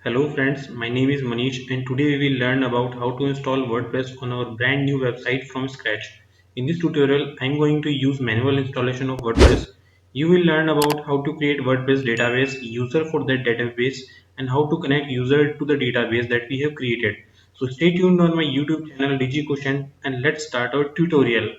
Hello friends, my name is Manish and today we will learn about how to install WordPress on our brand new website from scratch. In this tutorial, I am going to use manual installation of WordPress. You will learn about how to create WordPress database, user for that database, and how to connect user to the database that we have created. So stay tuned on my YouTube channel Digi Quotient and let's start our tutorial.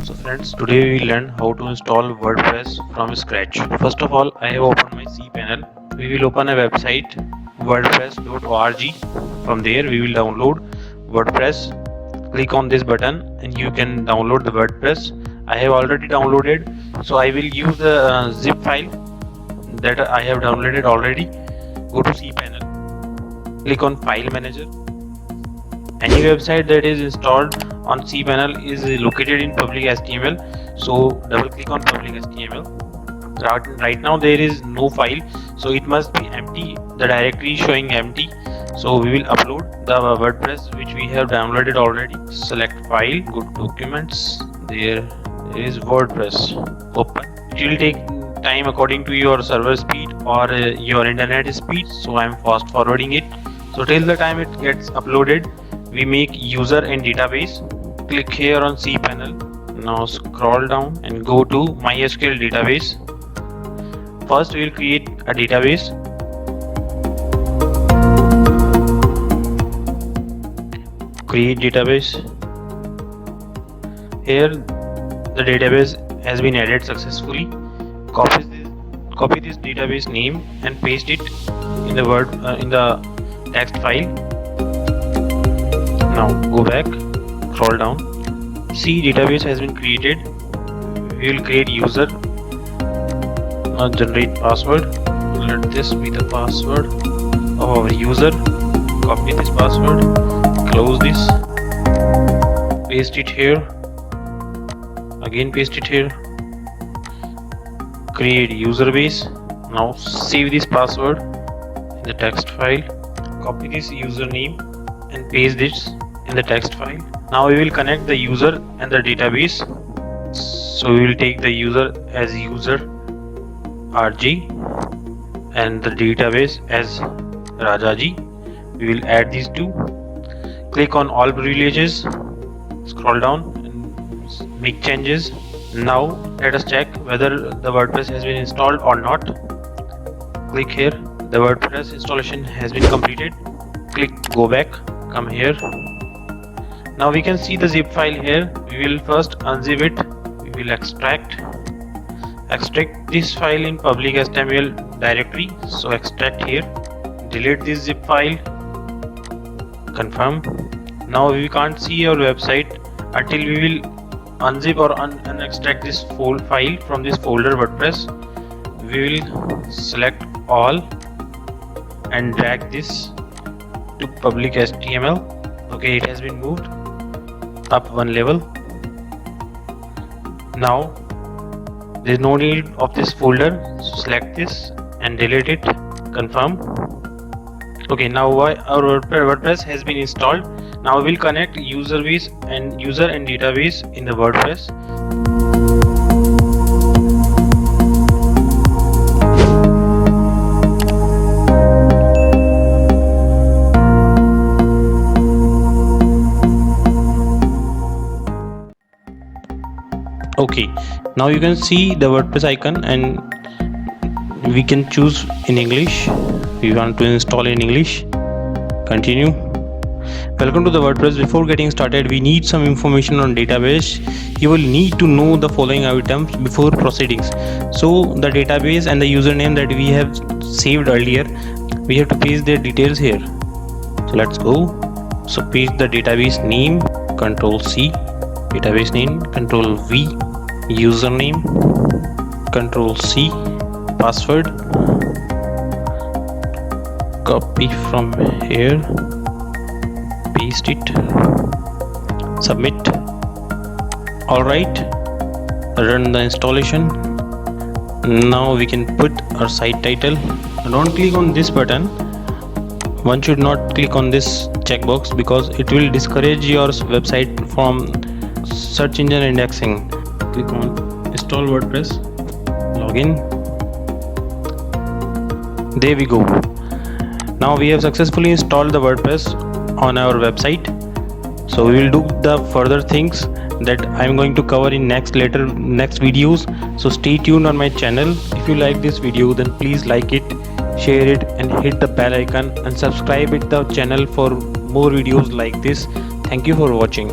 So friends, today we will learn how to install WordPress from scratch. First of all, I have opened my cPanel. We will open a website wordpress.org. From there we will download WordPress. Click on this button and you can download the WordPress. I have already downloaded, so I will use the zip file that I have downloaded already. Go to cPanel. Click on File Manager. Any website that is installed on cPanel is located in public HTML, so double click on public HTML. Right now there is no file, so it must be empty. The directory is showing empty, so we will upload the WordPress which we have downloaded already. Select file, go to documents, there is WordPress. Open. It will take time according to your server speed or your internet speed, so I am fast forwarding it. So till the time it gets uploaded, we make user and database. Click here on cPanel. Now scroll down and go to MySQL database. First we will create a database. Create database. Here the database has been added successfully. Copy this database name and paste it in the text file. Now go back, scroll down. See, database has been created. We will create user. Now generate password. Let this be the password of our user. Copy this password. Close this. Paste it here. Again paste it here. Create user base. Now save this password in the text file. Copy this username and paste this in the text file. Now we will connect the user and the database. So we will take the user as user RG and the database as Rajaji. We will add these two. Click on all privileges. Scroll down and make changes. Now let us check whether the WordPress has been installed or not. Click here. The WordPress installation has been completed. Click go back. Come here. Now we can see the zip file here. We will first unzip it. We will extract this file in public HTML directory. So extract here. Delete this zip file. Confirm. Now we can't see our website until we will unzip or unextract this file from this folder WordPress. We will select all and drag this to public HTML. Okay, it has been moved up one level. Now there is no need of this folder, so select this and delete it. Confirm. Okay, now our WordPress has been installed. Now we will connect user and database in the WordPress. Okay, now you can see the WordPress icon and we can choose in English. We want to install in English. Continue. Welcome to the WordPress. Before getting started, we need some information on database. You will need to know the following items before proceedings. So the database and the username that we have saved earlier, we have to paste their details here. So let's go. So paste the database name, Control C, database name, Control V, username, Control C, password, copy from here, paste it, submit. Alright, run the installation. Now we can put our site title. Don't click on this button. One should not click on this checkbox because it will discourage your website from search engine indexing. Click on install WordPress, login. There we go. Now we have successfully installed the WordPress on our website. So we will do the further things that I'm going to cover in next videos. So stay tuned on my channel. If you like this video, then please like it, share it, and hit the bell icon, and subscribe to the channel for more videos like this. Thank you for watching.